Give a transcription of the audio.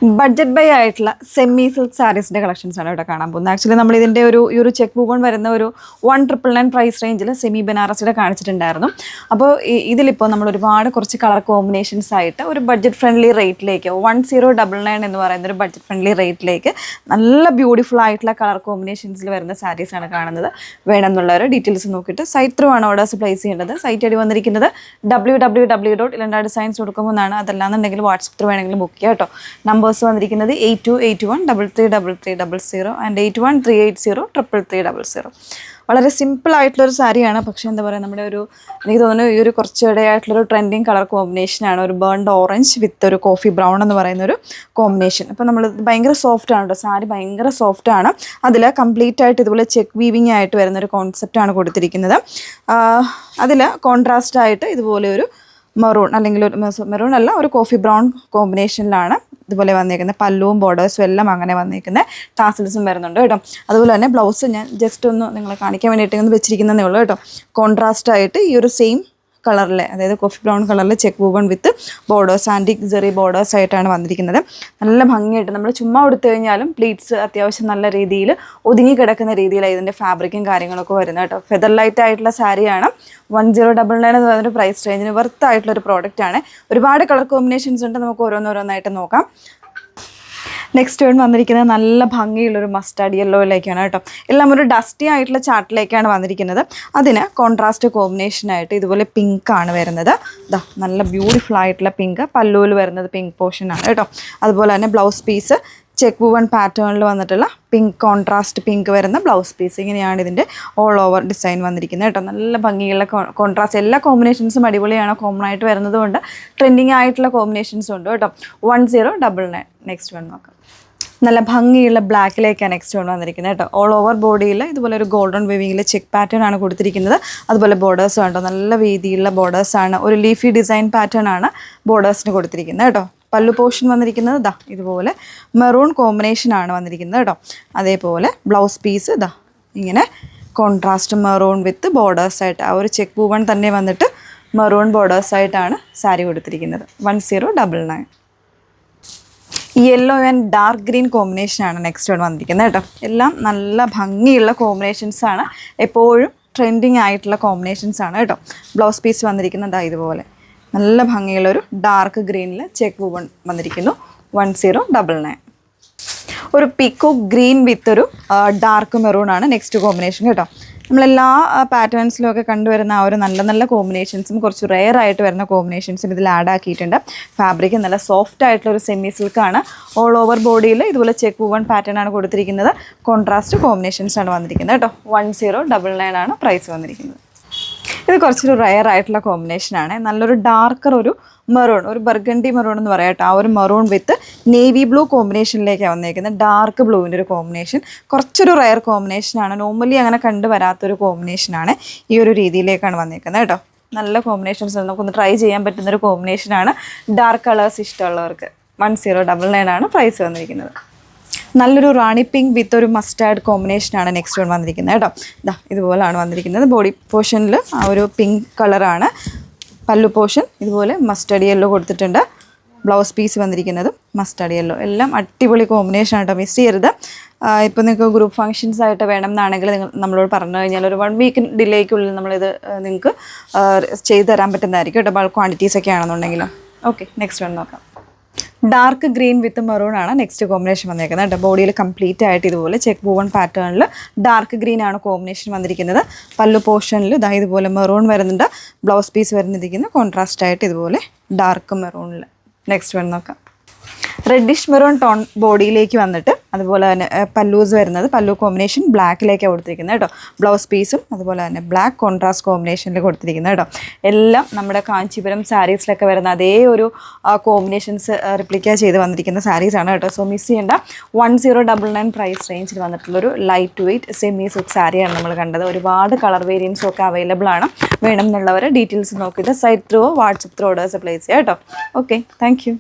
Budget by ആയിട്ടുള്ള semi silk സാരീസിൻ്റെ കളക്ഷൻസാണ് ഇവിടെ കാണാൻ പോകുന്നത്. ആക്ച്വലി നമ്മൾ ഇതിൻ്റെ ഒരു ചെക്ക് ബുക്കോൺ വരുന്ന ഒരു 1999 പ്രൈസ് റേഞ്ചിൽ സെമി ബനാറസിയുടെ കാണിച്ചിട്ടുണ്ടായിരുന്നു. അപ്പോൾ ഇതിലിപ്പോൾ നമ്മൾ ഒരുപാട് കുറച്ച് കളർ കോമ്പിനേഷൻസ് ആയിട്ട് ഒരു ബഡ്ജറ്റ് ഫ്രണ്ട്ലി റേറ്റിലേക്ക് 1099 എന്ന് പറയുന്ന ഒരു ബഡ്ജറ്റ് ഫ്രണ്ട്ലി റേറ്റിലേക്ക് നല്ല ബ്യൂട്ടിഫുൾ ആയിട്ടുള്ള കളർ കോമ്പിനേഷൻസിൽ വരുന്ന സാരീസാണ് കാണുന്നത്. വേണമെന്നുള്ളവർ ഡീറ്റെയിൽസ് നോക്കിയിട്ട് സൈറ്റ് ത്രൂ ആണ് ഓർഡേഴ്സ് പ്ലേസ് ചെയ്യേണ്ടത്. സൈറ്റ് അടി വന്നിരിക്കുന്നത് www.ilandadesigns.com എന്നാണ്. അതല്ലാന്നുണ്ടെങ്കിൽ വാട്സപ്പ് ത്രൂ വേണമെങ്കിൽ ബുക്ക് ചെയ്യാം കേട്ടോ. നമ്പേഴ്സ് വന്നിരിക്കുന്നത് 8281333300 ആൻഡ് 8138038000. വളരെ സിമ്പിൾ ആയിട്ടുള്ളൊരു സാരിയാണ്. പക്ഷേ എന്താ പറയുക, നമ്മുടെ എനിക്ക് തോന്നുന്നു ഈ ഒരു കുറച്ചിടെയായിട്ടുള്ളൊരു ട്രെൻഡിങ് കളർ കോമ്പിനേഷനാണ്. ഒരു ബേൺഡ് ഓറഞ്ച് വിത്ത് ഒരു കോഫി ബ്രൗൺ എന്ന് പറയുന്നൊരു കോമ്പിനേഷൻ. അപ്പോൾ നമ്മൾ ഭയങ്കര സോഫ്റ്റ് ആണ് കേട്ടോ, സാരി ഭയങ്കര സോഫ്റ്റ് ആണ്. അതിൽ കംപ്ലീറ്റ് ആയിട്ട് ഇതുപോലെ ചെക്ക് വീവിങ് ആയിട്ട് വരുന്നൊരു കോൺസെപ്റ്റാണ് കൊടുത്തിരിക്കുന്നത്. അതിൽ കോൺട്രാസ്റ്റ് ആയിട്ട് ഇതുപോലെ ഒരു മെറൂൺ അല്ലെങ്കിൽ ഒരു മെറൂൺ അല്ല, ഒരു കോഫി ബ്രൗൺ കോമ്പിനേഷനിലാണ് ഇതുപോലെ വന്നേക്കുന്നത്. പല്ലുവും ബോർഡേഴ്സും എല്ലാം അങ്ങനെ വന്നേക്കുന്നത്. ടാസിൽസും വരുന്നുണ്ട് കേട്ടോ. അതുപോലെ തന്നെ ബ്ലൗസ് ഞാൻ ജസ്റ്റ് ഒന്ന് നിങ്ങളെ കാണിക്കാൻ വേണ്ടിയിട്ട് ഒന്ന് വെച്ചിരിക്കുന്നതേ ഉള്ളൂ കേട്ടോ. കോൺട്രാസ്റ്റ് ആയിട്ട് ഈ ഒരു സെയിം കളറിലെ, അതായത് കോഫി ബ്രൗൺ കളറിൽ ചെക്ക് വൂവൺ വിത്ത് ബോർഡേഴ്സ്, ആൻറ്റിക് ജെറി ബോർഡേഴ്സ് ആയിട്ടാണ് വന്നിരിക്കുന്നത്. നല്ല ഭംഗിയായിട്ട് നമ്മൾ ചുമ്മാ കൊടുത്തു കഴിഞ്ഞാലും പ്ലീറ്റ്സ് അത്യാവശ്യം നല്ല രീതിയിൽ ഒതുങ്ങി കിടക്കുന്ന രീതിയിലാണ് ഇതിൻ്റെ ഫാബ്രിക്കും കാര്യങ്ങളൊക്കെ വരുന്നത് കേട്ടോ. ഫെദർ ലൈറ്റ് ആയിട്ടുള്ള സാരിയാണ്. 1099 എന്ന് പറയുന്നൊരു പ്രൈസ് റേഞ്ചിന് വർത്ത് ആയിട്ടുള്ളൊരു പ്രോഡക്റ്റാണ്. ഒരുപാട് കളർ കോമ്പിനേഷൻസ് ഉണ്ട്, നമുക്ക് ഓരോന്നോരോന്നായിട്ട് നോക്കാം. നെക്സ്റ്റ് വേൺ വന്നിരിക്കുന്നത് നല്ല ഭംഗിയുള്ളൊരു മസ്റ്റാർഡ് യെല്ലോയിലേക്കാണ് കേട്ടോ. എല്ലാം ഒരു ഡസ്റ്റി ആയിട്ടുള്ള ചാർട്ടിലേക്കാണ് വന്നിരിക്കുന്നത്. അതിന് കോൺട്രാസ്റ്റ് കോമ്പിനേഷനായിട്ട് ഇതുപോലെ പിങ്ക് ആണ് വരുന്നത്. ഇതാ നല്ല ബ്യൂട്ടിഫുൾ ആയിട്ടുള്ള പിങ്ക്. പല്ലുവിൽ വരുന്നത് പിങ്ക് പോർഷനാണ് കേട്ടോ. അതുപോലെ തന്നെ ബ്ലൗസ് പീസ് ചെക്ക് വൂവൺ പാറ്റേണിൽ വന്നിട്ടുള്ള പിങ്ക്, കോൺട്രാസ്റ്റ് പിങ്ക് വരുന്ന ബ്ലൗസ് പീസ്. ഇങ്ങനെയാണ് ഇതിൻ്റെ ഓൾ ഓവർ ഡിസൈൻ വന്നിരിക്കുന്നത് കേട്ടോ. നല്ല ഭംഗിയുള്ള കോൺട്രാസ്റ്റ്. എല്ലാ കോമ്പിനേഷൻസും അടിപൊളിയാണ്. കോമൺ ആയിട്ട് വരുന്നത് കൊണ്ട് ട്രെൻഡിങ് ആയിട്ടുള്ള കോമ്പിനേഷൻസും ഉണ്ട് കേട്ടോ. 1099. നെക്സ്റ്റ് വൺ നോക്കാം. നല്ല ഭംഗിയുള്ള ബ്ലാക്കിലേക്കാണ് നെക്സ്റ്റ് വൺ വന്നിരിക്കുന്നത് കേട്ടോ. ഓൾ ഓവർ ബോഡിയിൽ ഇതുപോലെ ഒരു ഗോൾഡൻ വെവിങ്ങിൽ ചെക്ക് പാറ്റേൺ ആണ് കൊടുത്തിരിക്കുന്നത്. അതുപോലെ ബോർഡേഴ്സും ഉണ്ടോ, നല്ല വീതിയുള്ള ബോർഡേഴ്സാണ്. ഒരു ലീഫി ഡിസൈൻ പാറ്റേൺ ആണ് ബോർഡേഴ്സിന് കൊടുത്തിരിക്കുന്നത് കേട്ടോ. പല്ലു പോർഷൻ വന്നിരിക്കുന്നത് ദാ ഇതുപോലെ മെറൂൺ കോമ്പിനേഷനാണ് വന്നിരിക്കുന്നത് കേട്ടോ. അതേപോലെ ബ്ലൗസ് പീസ് ദാ ഇങ്ങനെ കോൺട്രാസ്റ്റ് മെറൂൺ വിത്ത് ബോർഡേഴ്സായിട്ട് ആ ഒരു ചെക്ക് വൂവൺ തന്നെ വന്നിട്ട് മെറൂൺ ബോർഡേഴ്സായിട്ടാണ് സാരി കൊടുത്തിരിക്കുന്നത്. 1099. യെല്ലോ ആൻഡ് ഡാർക്ക് ഗ്രീൻ കോമ്പിനേഷനാണ് നെക്സ്റ്റ് വൺ വന്നിരിക്കുന്നത് കേട്ടോ. എല്ലാം നല്ല ഭംഗിയുള്ള കോമ്പിനേഷൻസാണ്. എപ്പോഴും ട്രെൻഡിങ് ആയിട്ടുള്ള കോമ്പിനേഷൻസാണ് കേട്ടോ. ബ്ലൗസ് പീസ് വന്നിരിക്കുന്നത് ഇതുപോലെ നല്ല ഭംഗിയുള്ളൊരു ഡാർക്ക് ഗ്രീനിൽ ചെക്ക് വൂവൺ വന്നിരിക്കുന്നു. 1099. ഒരു പീക്കോക്ക് ഗ്രീൻ വിത്ത് ഒരു ഡാർക്ക് മെറൂൺ ആണ് നെക്സ്റ്റ് കോമ്പിനേഷൻ കേട്ടോ. നമ്മളെല്ലാ പാറ്റേൺസിലും ഒക്കെ കണ്ടുവരുന്ന ആ ഒരു നല്ല നല്ല കോമ്പിനേഷൻസും കുറച്ച് റെയർ ആയിട്ട് വരുന്ന കോമ്പിനേഷൻസും ഇതിൽ ആഡ് ആക്കിയിട്ടുണ്ട്. ഫാബ്രിക് നല്ല സോഫ്റ്റ് ആയിട്ടുള്ള ഒരു സെമി സിൽക്കാണ്. ഓൾ ഓവർ ബോഡിയിൽ ഇതുപോലെ ചെക്ക് വൂവൺ പാറ്റേൺ ആണ് കൊടുത്തിരിക്കുന്നത്. കോൺട്രാസ്റ്റ് കോമ്പിനേഷൻസ് ആണ് വന്നിരിക്കുന്നത് കേട്ടോ. 1099 ആണ് പ്രൈസ് വന്നിരിക്കുന്നത്. ഇത് കുറച്ചൊരു റെയർ ആയിട്ടുള്ള കോമ്പിനേഷനാണ്. നല്ലൊരു ഡാർക്കർ ഒരു മെറൂൺ, ഒരു ബർഗണ്ടി മെറൂൺ എന്ന് പറയാം കേട്ടോ. ആ ഒരു മെറൂൺ വിത്ത് നേവി ബ്ലൂ കോമ്പിനേഷനിലേക്കാണ് വന്നേക്കുന്നത്. ഡാർക്ക് ബ്ലൂവിൻ്റെ ഒരു കോമ്പിനേഷൻ. കുറച്ചൊരു റെയർ കോമ്പിനേഷനാണ്. നോർമലി അങ്ങനെ കണ്ടുവരാത്തൊരു കോമ്പിനേഷനാണ്. ഈ ഒരു രീതിയിലേക്കാണ് വന്നേക്കുന്നത് കേട്ടോ. നല്ല കോമ്പിനേഷൻസ് നമുക്കൊന്ന് ട്രൈ ചെയ്യാൻ പറ്റുന്നൊരു കോമ്പിനേഷനാണ്. ഡാർക്ക് കളേഴ്സ് ഇഷ്ടമുള്ളവർക്ക്. 1099 ആണ് പ്രൈസ് വന്നിരിക്കുന്നത്. നല്ലൊരു റാണി പിങ്ക് വിത്ത് ഒരു മസ്റ്റാർഡ് കോമ്പിനേഷനാണ് നെക്സ്റ്റ് വൺ വന്നിരിക്കുന്നത് കേട്ടോ. ഇതാ ഇതുപോലെയാണ് വന്നിരിക്കുന്നത്. ബോഡി പോർഷനിൽ ആ ഒരു പിങ്ക് കളറാണ്. പല്ലു പോർഷൻ ഇതുപോലെ മസ്റ്റാർഡ് യെല്ലോ കൊടുത്തിട്ടുണ്ട്. ബ്ലൗസ് പീസ് വന്നിരിക്കുന്നത് മസ്റ്റാർഡ് യെല്ലോ. എല്ലാം അടിപൊളി കോമ്പിനേഷൻ ആട്ടോ, മിസ് ചെയ്യരുത്. ഇപ്പോൾ നിങ്ങൾക്ക് ഗ്രൂപ്പ് ഫങ്ഷൻസ് ആയിട്ട് വേണം എന്നാണെങ്കിൽ നമ്മളോട് പറഞ്ഞു കഴിഞ്ഞാൽ ഒരു 1 വീക്ക് ഡിലേക്കുള്ളിൽ നമ്മളിത് നിങ്ങൾക്ക് ചെയ്തു തരാൻ പറ്റുന്നതായിരിക്കും കേട്ടോ, ബൾക്ക് ക്വാണ്ടിറ്റീസ് ഒക്കെ ആണെന്നുണ്ടെങ്കിലും. ഓക്കെ, നെക്സ്റ്റ് വൺ നോക്കാം. ഡാർക്ക് ഗ്രീൻ വിത്ത് മെറൂൺ ആണ് നെക്സ്റ്റ് കോമ്പിനേഷൻ വന്നിരിക്കുന്നത് കേട്ടോ. ബോഡിയിൽ കംപ്ലീറ്റ് ആയിട്ട് ഇതുപോലെ ചെക്ക് വൂവൺ പാറ്റേണിൽ ഡാർക്ക് ഗ്രീൻ ആണ് കോമ്പിനേഷൻ വന്നിരിക്കുന്നത്. പല്ലു പോർഷനിൽ ഇതാ ഇതുപോലെ മെറൂൺ വരുന്നുണ്ട്. ബ്ലൗസ് പീസ് വരുന്നിരിക്കുന്നത് കോൺട്രാസ്റ്റ് ആയിട്ട് ഇതുപോലെ ഡാർക്ക് മെറൂണിൽ. നെക്സ്റ്റ് വൺ നോക്കാം. റെഡിഷ് മെറൂൺ ടോൺ ബോഡിയിലേക്ക് വന്നിട്ട് അതുപോലെ തന്നെ പല്ലൂസ് വരുന്നത് പല്ലു കോമ്പിനേഷൻ ബ്ലാക്കിലേക്കാണ് കൊടുത്തിരിക്കുന്നത് കേട്ടോ. ബ്ലൗസ് പീസും അതുപോലെ തന്നെ ബ്ലാക്ക് കോൺട്രാസ്റ്റ് കോമ്പിനേഷനിൽ കൊടുത്തിരിക്കുന്നത് കേട്ടോ. എല്ലാം നമ്മുടെ കാഞ്ചീപുരം സാരീസിലൊക്കെ വരുന്ന അതേ ഒരു കോമ്പിനേഷൻസ് റിപ്ലിക്ക ചെയ്ത് വന്നിരിക്കുന്ന സാരീസാണ് കേട്ടോ. സോ മിസ് ചെയ്യേണ്ട. 1099 പ്രൈസ് റേഞ്ചിൽ വന്നിട്ടുള്ളൊരു ലൈറ്റ് വെയ്റ്റ് സെമി സിൽക്ക് സാരിയാണ് നമ്മൾ കണ്ടത്. ഒരുപാട് കളർ വേരിയൻസും ഒക്കെ അവൈലബിൾ ആണ്. വേണം എന്നുള്ളവർ ഡീറ്റെയിൽസ് നോക്കിയിട്ട് site through WhatsApp through orders place ചെയ്യാം കേട്ടോ. Okay, thank U.